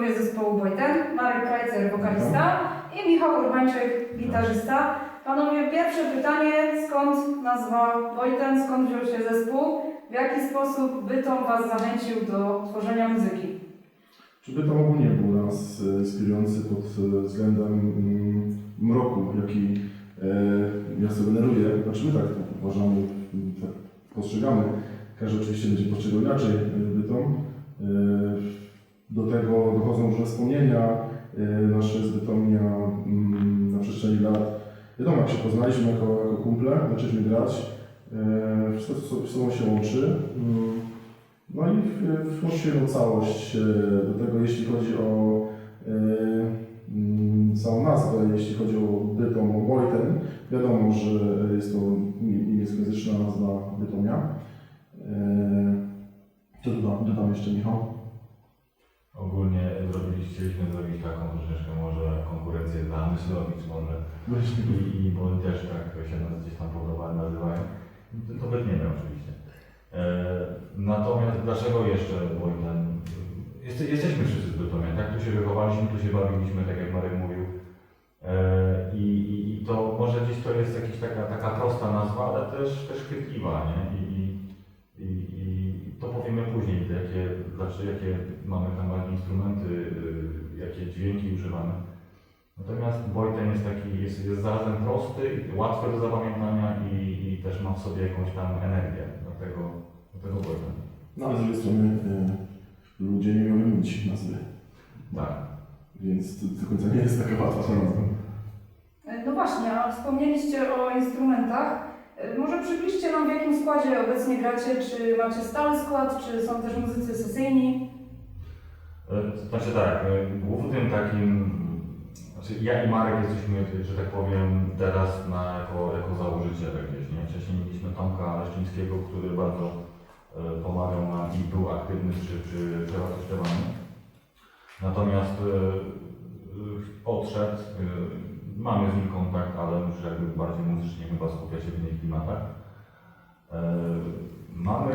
członkowie zespołu Wojten, Marek Krajcer, wokalista i Michał Urbańczyk, gitarzysta. Panowie, pierwsze pytanie, skąd nazwa Wojten, skąd wziął się zespół? W jaki sposób Bytom Was zachęcił do tworzenia muzyki? Czy Bytom ogólnie był nas inspirujący pod względem mroku, jaki miasto generuje? Znaczy my tak uważamy, tak postrzegamy. Każdy oczywiście będzie postrzegał inaczej Bytom. Do tego dochodzą różne wspomnienia nasze z Bytomia na przestrzeni lat. Wiadomo, jak się poznaliśmy jako kumple, zaczęliśmy grać, wszystko z sobą się łączy. No i wchodzi się jedną całość do tego, jeśli chodzi o całą nazwę, jeśli chodzi o Bytom, o Wojten. Wiadomo, że jest to niemieckojęzyczna nazwa Bytomia. Co dodam jeszcze, Michał? Ogólnie chcieliśmy zrobić taką troszeczkę może konkurencję dla Myślowicz może. I bo oni też tak się nas gdzieś tam podoba nazywają. To wytniemy oczywiście. Natomiast dlaczego jeszcze Wojten? Jesteśmy wszyscy z Bytomia, tak? Tu się wychowaliśmy, tu się bawiliśmy, tak jak Marek mówił. I to może gdzieś to jest jakaś taka prosta nazwa, ale też chwytliwa, nie? I to powiemy później, jakie mamy tam instrumenty, jakie dźwięki używamy. Natomiast Wojten jest taki, jest zarazem prosty, łatwy do zapamiętania i też ma w sobie jakąś tam energię, dlatego Wojten. No ale z drugiej strony ludzie nie umieją wymienić nazwy. Tak. Więc to do końca nie jest taka łatwa nazwa. No właśnie, a wspomnieliście o instrumentach. Może przybliżcie nam, w jakim składzie obecnie gracie, czy macie stały skład, czy są też muzycy sesyjni? Znaczy tak, głównym takim, ja i Marek jesteśmy, że tak powiem, teraz jako założyciele gdzieś, nie? Wcześniej mieliśmy Tomka Leszczyńskiego, który bardzo pomagał nam i był aktywny przy przewartościowaniu. Natomiast odszedł, mamy z nim kontakt, ale już jakby bardziej muzycznie chyba skupia się w innych klimatach. Mamy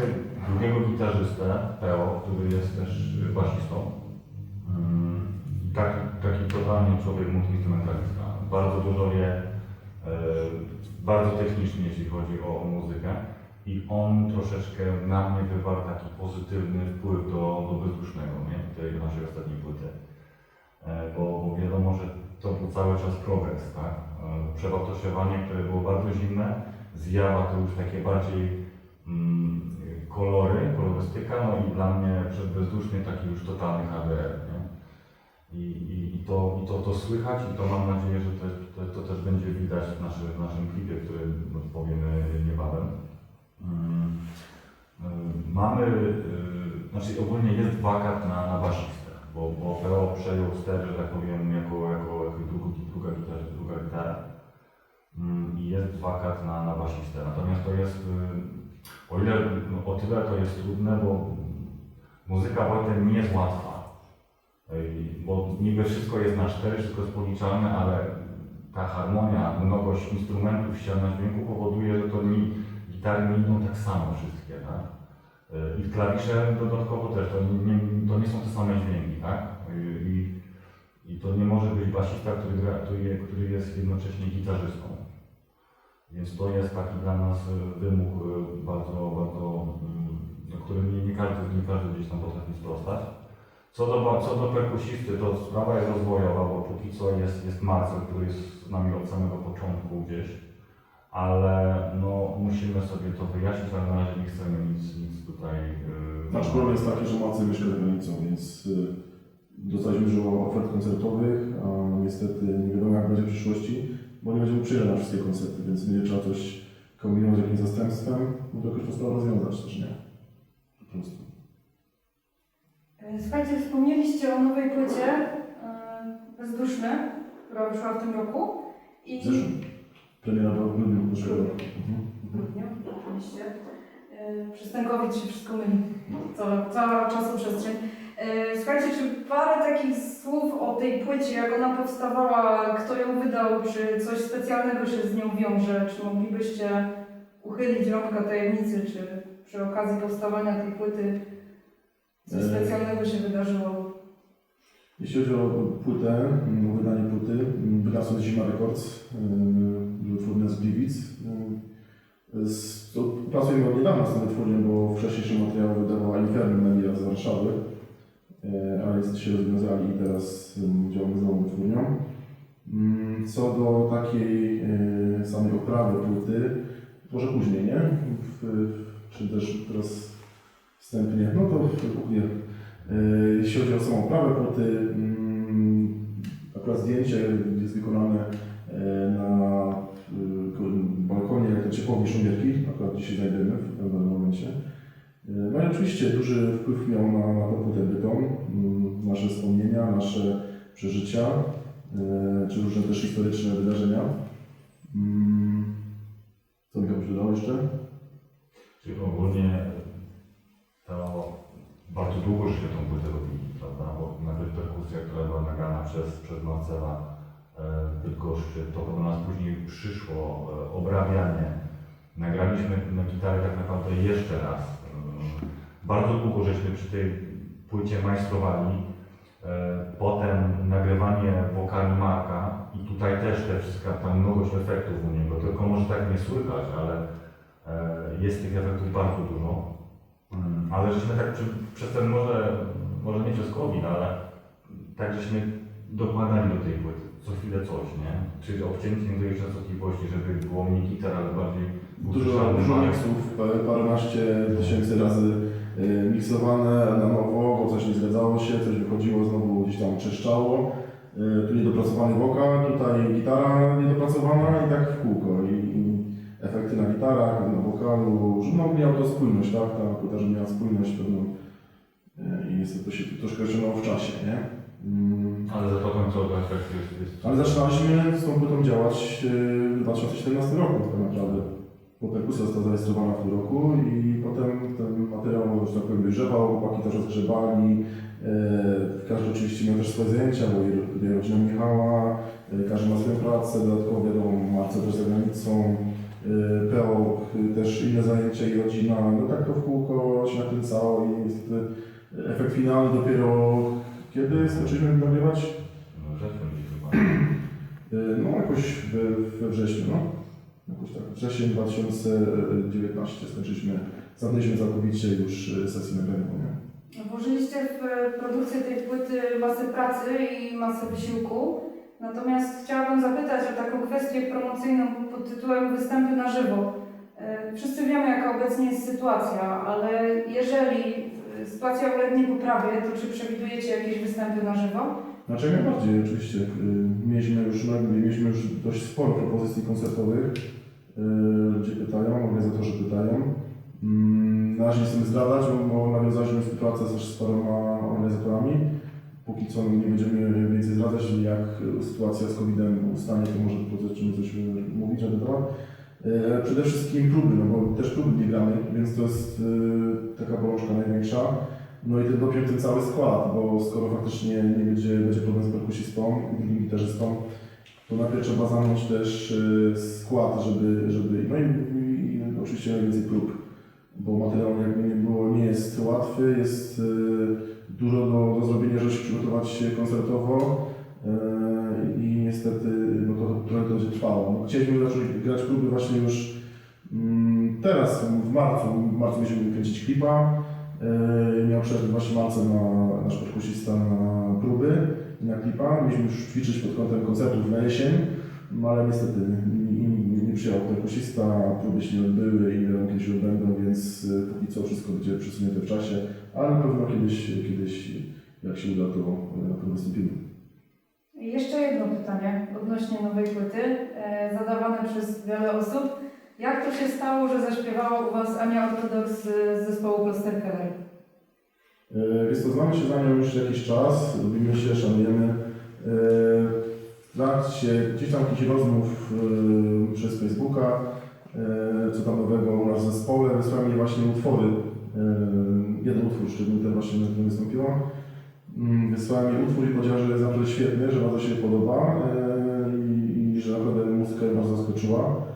drugiego gitarzystę, Teo, który jest też basistą. Taki totalnie człowiek multiinstrumentalista. Bardzo dużo wie, bardzo technicznie, jeśli chodzi o muzykę. I on troszeczkę na mnie wywarł taki pozytywny wpływ do Bezdusznego, nie? Tej naszej ostatniej płyty. Bo wiadomo, że to był cały czas progres, tak? Przewartościowanie, które było bardzo zimne, zjawa to już takie bardziej kolorystyka, no i dla mnie przed Bezduszny taki już totalny HDR, nie? I to słychać i to mam nadzieję, że to też będzie widać w naszym klipie, który powiemy niebawem. Znaczy ogólnie jest wakat na basistę, bo Teo przejął ster, że tak powiem, jako druga gitara. I jest wakat na basistę. Natomiast to jest, o tyle to jest trudne, bo muzyka Wojten nie jest łatwa. Bo niby wszystko jest na 4, wszystko jest policzalne, ale ta harmonia, mnogość instrumentów, ściana dźwięku powoduje, że gitary nie idą tak samo wszystkie, tak? I klawisze dodatkowo też, to nie są te same dźwięki, tak? I to nie może być basista, który jest jednocześnie gitarzystą. Więc to jest taki dla nas wymóg bardzo który nie każdy gdzieś tam potrafi sprostać. Co do perkusisty, to sprawa jest rozwojowa, bo póki co jest Marcel, który jest z nami od samego początku gdzieś. Ale no, musimy sobie to wyjaśnić, ale na razie nie chcemy nic tutaj... Znaczy problem jest taki, że Macy mieszka za granicą, więc dostaliśmy dużo ofert koncertowych, a niestety nie wiadomo jak będzie w przyszłości, bo nie będziemy przyjechać na wszystkie koncerty, więc będzie trzeba coś kombinować z jakimś zastępstwem, no to jakoś to sprawę rozwiązać też, nie? Po prostu. Słuchajcie, wspomnieliście o nowej płycie Bezduszny, która wyszła w tym roku. W zeszłym. Premiera była w grudniu zeszłego roku. W grudniu, oczywiście. Przez ten COVID się wszystko myli. Cała czasoprzestrzeń. Słuchajcie, czy parę takich słów o tej płycie, jak ona powstawała, kto ją wydał, czy coś specjalnego się z nią wiąże? Czy moglibyście uchylić rąbka tajemnicy, czy przy okazji powstawania tej płyty coś specjalnego się wydarzyło? Jeśli chodzi o płytę, o wydanie płyty, wydawcą Zima Records, wytwórnia z Gliwic. Pracujemy od niedawna z tą wytwórnią, bo wcześniejszy materiał wydawała Inferno Media z Warszawy, ale niestety się rozwiązali i teraz działamy z nową wytwórnią. Co do takiej samej oprawy płyty, może później, nie? Czy też teraz wstępnie, no to kupuję. Jeśli chodzi o samą oprawę płyty, akurat zdjęcie jest wykonane na balkonie ciepłowni Szumierki, akurat dzisiaj znajdujemy w pewnym momencie. No i oczywiście duży wpływ miał na tę płytę bytom, nasze wspomnienia, nasze przeżycia, czy różne też historyczne wydarzenia. Co Michał się dodało jeszcze? Czyli ogólnie to bardzo długo żeśmy tą płytę robili, prawda? Bo nawet perkusja, która była nagrana przez Marcela w Bydgoszczy, to do nas później przyszło obrabianie. Nagraliśmy na gitarę tak naprawdę jeszcze raz. Bardzo długo żeśmy przy tej płycie majstrowali. Potem nagrywanie wokali Marka i tutaj też te wszystkie tam mnogość efektów u niego, tylko może tak nie słychać, ale jest tych efektów bardzo dużo. Ale żeśmy tak przez ten może nie przez COVID, ale tak żeśmy dokładali do tej płyty co chwilę coś, nie? Czyli obcięciem tej częstotliwości, żeby było mniej gitar, ale bardziej Dużo miksów, paręnaście tysięcy razy miksowane na nowo, bo coś nie zgadzało się, coś wychodziło, znowu gdzieś tam czyszczało. Tu niedopracowany wokal, tutaj gitara niedopracowana i tak w kółko. I efekty na gitarach, na wokalu, że no miał to spójność, tak? Ta płyta, że miała spójność pewną i niestety to się troszkę ściągnęło w czasie, nie? Ale za to końcowy efekt jest... Ale zaczynaliśmy z tą płytą działać w 2017 roku tak naprawdę. Bo perkusja została zarejestrowana w tym roku i potem ten materiał, że tak powiem, dojrzewał, chłopaki też rozgrzebali. Każdy oczywiście miał też swoje zajęcia, bo tutaj rodzina Michała, każdy ma swoją pracę, dodatkowo wiadomo, Marce też za granicą, PO też inne zajęcia i rodzina. No tak to w kółko się nakręcało i niestety efekt finalny dopiero kiedy skończyliśmy nagrywać? No wrześniu chyba. No jakoś we wrześniu, no. Jakoś tak, wrzesień 2019 zamknęliśmy całkowicie już sesję nagrania. Włożyliście w produkcję tej płyty masę pracy i masę wysiłku. Natomiast chciałabym zapytać o taką kwestię promocyjną pod tytułem występy na żywo. Wszyscy wiemy, jaka obecnie jest sytuacja, ale jeżeli sytuacja ulegnie poprawie, to czy przewidujecie jakieś występy na żywo? Znaczy jak najbardziej, oczywiście. Mieliśmy już dość sporo propozycji koncertowych. Ludzie pytają, organizatorzy pytają. Na razie nie chcemy zdradzać, bo nawiązaliśmy współpracę z paroma organizatorami. Póki co nie będziemy więcej zdradzać, jak sytuacja z COVID-em ustanie, to może zaczniemy coś mówić na ten temat. Przede wszystkim próby, no bo też próby nie gramy, więc to jest taka bolączka największa. No i ten dopiero ten cały skład, bo skoro faktycznie nie będzie problem z perkusistą i gitarzystą, to najpierw trzeba zamknąć też skład, żeby no i oczywiście najwięcej prób, bo materiał jakby nie było, nie jest łatwy, jest dużo do zrobienia, żeby się przygotować koncertowo i niestety no to trochę to będzie trwało. No, chcieliśmy zacząć grać próby właśnie już teraz, w marcu będziemy kręcić klipa. Miał przerwę właśnie Marce nasz perkusista na próby i na klipa. Mieliśmy już ćwiczyć pod kątem koncertów na jesień, no ale niestety nie przyjechał perkusista, próby się nie odbyły i nie wiadomo kiedy się odbędą, więc póki co wszystko będzie przesunięte w czasie, ale na pewno kiedyś jak się uda, to na pewno wystąpimy. Jeszcze jedno pytanie odnośnie nowej płyty, zadawane przez wiele osób. Jak to się stało, że zaśpiewała u Was Ania Ortodoks z zespołu Klosterkeller? Więc to znamy się z Anią już jakiś czas, lubimy się, szanujemy. W trakcie gdzieś tam jakichś rozmów przez Facebooka, co tam nowego u nas w zespole, wysłała mi właśnie utwory. Jeden utwór szczególnie ten właśnie, na którym wystąpiła. Wysłała mi utwór i powiedziała, że jest naprawdę świetny, że bardzo się podoba i że naprawdę muzykę bardzo zaskoczyła.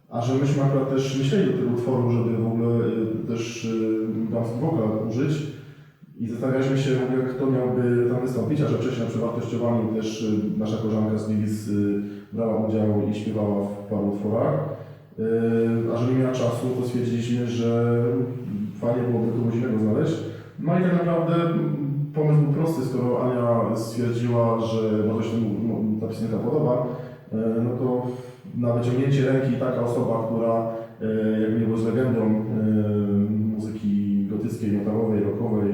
A że myśmy akurat też myśleli do tego utworu, żeby w ogóle też damski wokal użyć, I zastanawialiśmy się, kto miałby tam wystąpić, a że wcześniej na przewartościowaniu też nasza koleżanka z Gliwic brała udział i śpiewała w paru utworach. A że nie miała czasu, to stwierdziliśmy, że fajnie byłoby kogoś innego znaleźć. No i tak naprawdę pomysł był prosty, skoro Ania stwierdziła, że może się ta piosenka podoba, no to na wyciągnięcie ręki taka osoba, która jakby nie było z legendą muzyki gotyckiej, metalowej, rockowej,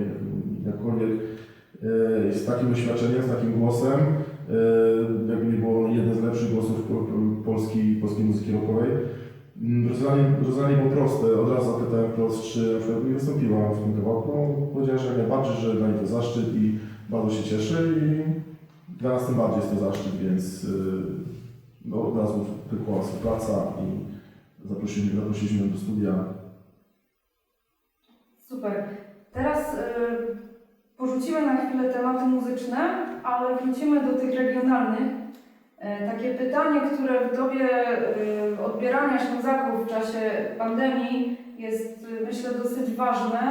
jakkolwiek, z takim doświadczeniem, z takim głosem, jakby nie było jeden z lepszych głosów polskiej muzyki rockowej. Rozwiązanie było proste. Od razu zapytałem wprost, czy na przykład nie wystąpiła w tym kawałku. Powiedziała, że jak najbardziej, że dla niej to zaszczyt i bardzo się cieszy i dla nas tym bardziej jest to zaszczyt, więc no, od razu pykła współpraca i zaprosiliśmy ją do studia. Super. Teraz porzucimy na chwilę tematy muzyczne, ale wrócimy do tych regionalnych. Takie pytanie, które w dobie odbierania Ślązaków w czasie pandemii jest, myślę, dosyć ważne.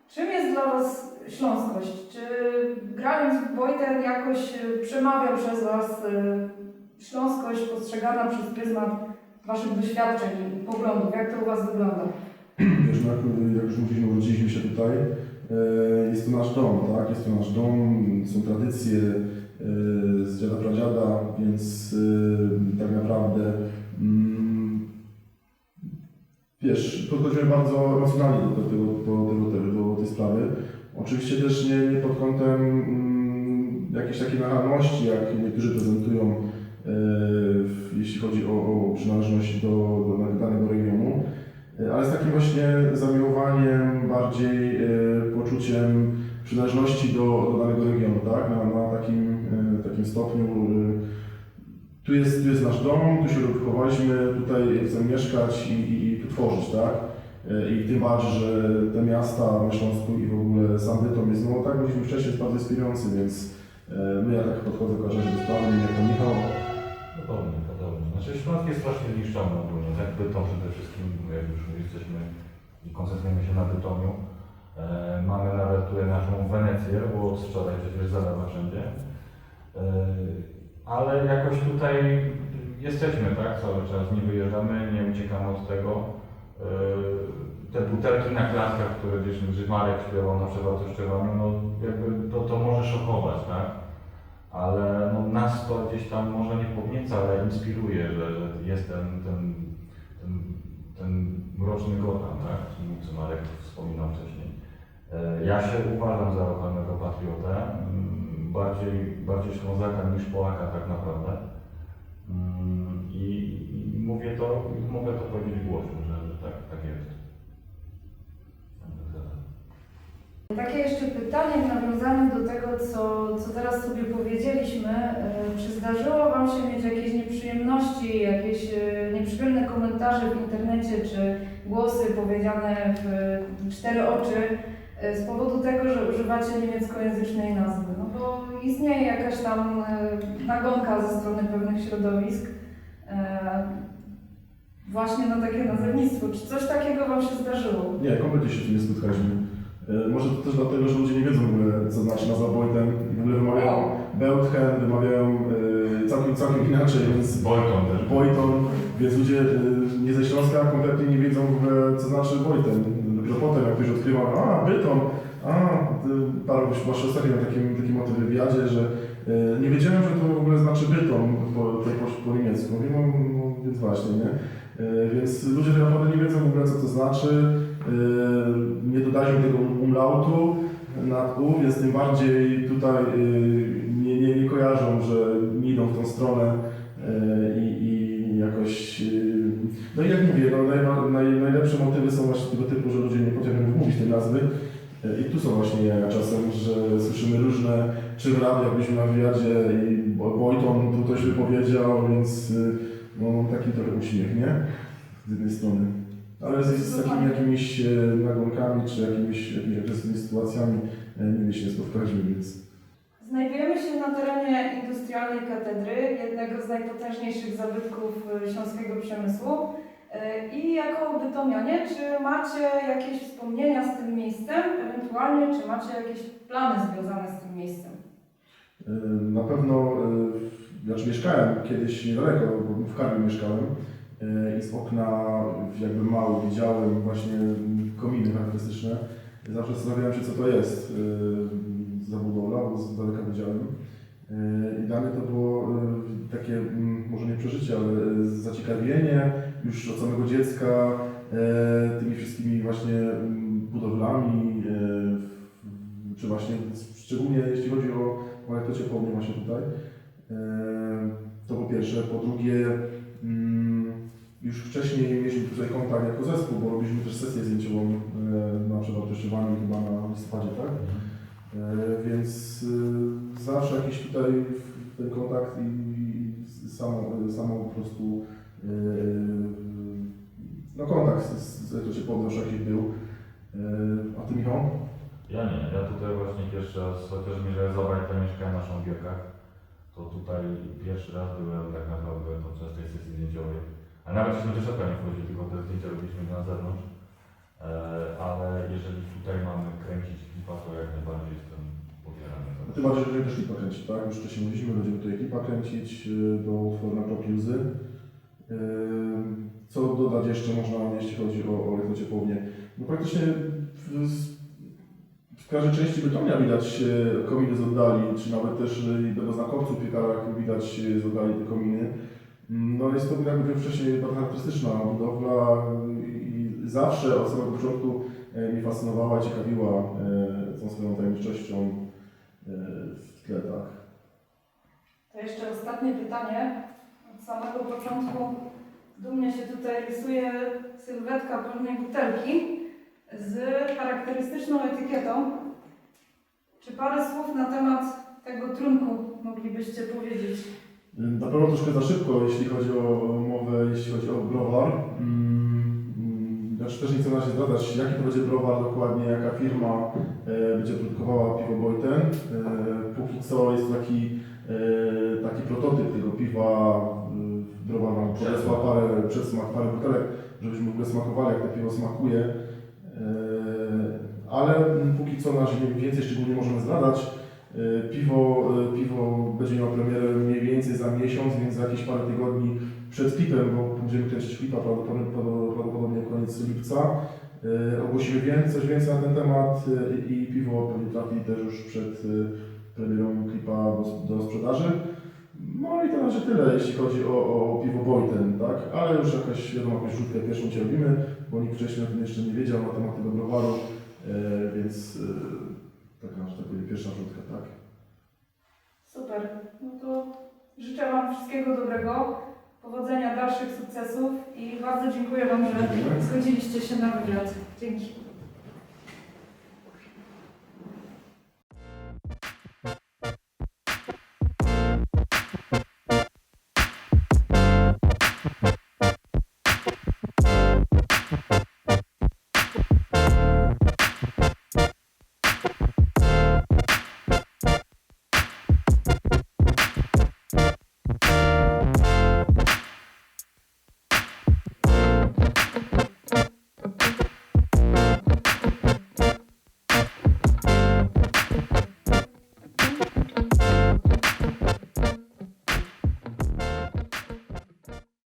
Czym jest dla Was śląskość? Czy grając w Wojten jakoś przemawia przez Was śląskość postrzegana przez pryzmat Waszych doświadczeń i poglądów? Jak to u Was wygląda? Wiesz, jak już mówiliśmy, urodziliśmy się tutaj, jest to nasz dom, tak? Jest to nasz dom, są tradycje z dziada pradziada, więc tak naprawdę wiesz, podchodzimy bardzo emocjonalnie do tej sprawy. Oczywiście też nie pod kątem jakiejś takiej nachalności, jak niektórzy prezentują, jeśli chodzi o przynależność do danego regionu, ale z takim właśnie zamiłowaniem, bardziej poczuciem przynależności do danego regionu, tak? Na takim stopniu. Tu jest nasz dom, tu się wychowaliśmy, tutaj chcemy mieszkać i tu tworzyć, tak? I tym bardziej, że te miasta na Śląsku i w ogóle sam Bytom jest, no tak mówiliśmy wcześniej, jest bardzo inspirujący, więc ja tak podchodzę kojarzę do sprawy, jak to Michał. Podobnie. Znaczy Śląsk jest strasznie zniszczony ogólnie, tak? Bytom przede wszystkim, jak już jesteśmy i koncentrujemy się na Bytomiu. Mamy nawet tutaj naszą Wenecję, bo od wczoraj przecież zalewa wszędzie. Ale jakoś tutaj jesteśmy, tak? Cały czas nie wyjeżdżamy, nie uciekamy od tego. Te butelki na klatkach, które gdzieś Marek śpiewał na przewartościowaniu, no jakby to może szokować, tak? Ale no, nas to gdzieś tam może nie podnieca, ale inspiruje, że jest ten mroczny Gotham, tak? Co Marek wspominał wcześniej. Ja się uważam za lokalnego patriotę, bardziej Ślązaka niż Polaka tak naprawdę. I mogę to powiedzieć głośno, że tak jest. Takie jeszcze pytanie w nawiązaniu do tego, co teraz sobie powiedzieliśmy. Czy zdarzyło Wam się mieć jakieś nieprzyjemności, jakieś nieprzyjemne komentarze w internecie, czy głosy powiedziane w cztery oczy z powodu tego, że używacie niemieckojęzycznej nazwy? No bo istnieje jakaś tam nagonka ze strony pewnych środowisk właśnie na takie nazewnictwo. Czy coś takiego Wam się zdarzyło? Nie, kompletnie się tu nie spotkaliśmy. Może to też dlatego, że ludzie nie wiedzą w ogóle, co znaczy nazwa Wojten. W ogóle wymawiają Beuthen, wymawiają całkiem inaczej, więc Wojton, więc ludzie nie ze Śląska kompletnie nie wiedzą w ogóle, co znaczy Wojten. Dopiero potem, jak ktoś odkrywa, Bytom, właśnie ostatnio miałem taki motyw w wywiadzie, że nie wiedziałem, że to w ogóle znaczy Bytom po niemiecku. Mówię, no więc właśnie, nie? Więc ludzie tak naprawdę nie wiedzą w ogóle, co to znaczy. Nie dodaliśmy tego umlautu nad U, więc tym bardziej tutaj nie kojarzą, że nie idą w tą stronę i jakoś... No i jak mówię, najlepsze motywy są właśnie tego typu, że ludzie nie potrafią wymówić tej nazwy. I tu są właśnie jaja czasem, że słyszymy różne, czy w radiu, jakbyśmy na wywiadzie i Wojton tu coś wypowiedział, więc no, mam taki trochę uśmiech, nie? Z jednej strony. Ale z takimi jakimiś nagonkami, czy jakimiś agresywnymi sytuacjami nigdy się nie spotkaliśmy, więc... Znajdujemy się na terenie industrialnej katedry, jednego z najpotężniejszych zabytków śląskiego przemysłu. I jako bytomianie, czy macie jakieś wspomnienia z tym miejscem, ewentualnie czy macie jakieś plany związane z tym miejscem? Na pewno, znaczy mieszkałem kiedyś niedaleko, bo w Karmie mieszkałem i z okna jakby mało widziałem właśnie kominy charakterystyczne. Zawsze zastanawiałem się, co to jest za budowla, bo z daleka widziałem. I dla mnie to było takie, może nie przeżycie, ale zaciekawienie już od samego dziecka tymi wszystkimi właśnie budowlami, czy właśnie szczególnie jeśli chodzi o elektrociepłownię właśnie tutaj. To po pierwsze. Po drugie, już wcześniej mieliśmy tutaj kontakt jako zespół, bo robiliśmy też sesję zdjęciową na przewartościowaniu chyba na listopadzie, tak? Więc zawsze jakiś tutaj ten kontakt i samo po prostu no kontakt z elektrociepłownią zawsze jakiś był. A Ty, Michał? Ja nie, ja tutaj właśnie pierwszy raz, chociaż mi, że Zobrajka mieszkałem na Szambierkach, to tutaj pierwszy raz byłem tak naprawdę podczas tej sesji zdjęciowej. A nawet żeśmy do środka nie wchodzili, tylko te zdjęcia robiliśmy na zewnątrz. Ale jeżeli tutaj mamy kręcić klipa, to jak najbardziej jestem pobierany. A Ty bardziej, że też klipa kręcić, tak? Już wcześniej mówiliśmy, będziemy tutaj klipa kręcić do utworu na Kroki Łzy. Co dodać jeszcze można, jeśli chodzi o elektrociepłownię? No praktycznie w każdej części Bytomia widać kominy z oddali, czy nawet też na znakowcu w piekarach widać z oddali te kominy. No jest to, jak mówiłem wcześniej, bardzo charakterystyczna budowla i zawsze od samego początku mnie fascynowała i ciekawiła tą swoją tajemniczością w tle, tak. To jeszcze ostatnie pytanie. Od samego początku dumnie się tutaj rysuje sylwetka pewnej butelki z charakterystyczną etykietą. Czy parę słów na temat tego trunku moglibyście powiedzieć? Na pewno troszkę za szybko, jeśli chodzi o mowę, jeśli chodzi o browar. Znaczy też nie chcę na razie zdradzać, jaki to będzie browar dokładnie, jaka firma będzie produkowała piwo Boyten. Póki co jest to taki prototyp tego piwa. Browar nam podesłał parę butelek, żebyśmy w ogóle smakowali, jak to piwo smakuje. Ale póki co na razie więcej szczególnie możemy zdradzać. Piwo będzie miało premierę mniej więcej za miesiąc, więc za jakieś parę tygodni przed klipem, bo będziemy kręcić klipa prawdopodobnie koniec lipca. Ogłosimy coś więcej na ten temat i piwo pewnie trafi też już przed premierą klipa do sprzedaży. No i to na razie tyle, jeśli chodzi o piwo Boyten, tak? Ale już jakąś rzutkę pierwszą Cię robimy, bo nikt wcześniej o tym jeszcze nie wiedział na temat tego browaru, więc taka, że tak powiem, pierwsza rzutka, tak? Super. No to życzę Wam wszystkiego dobrego, powodzenia dalszych sukcesów i bardzo dziękuję Wam, że zgodziliście się na wywiad. Dzięki.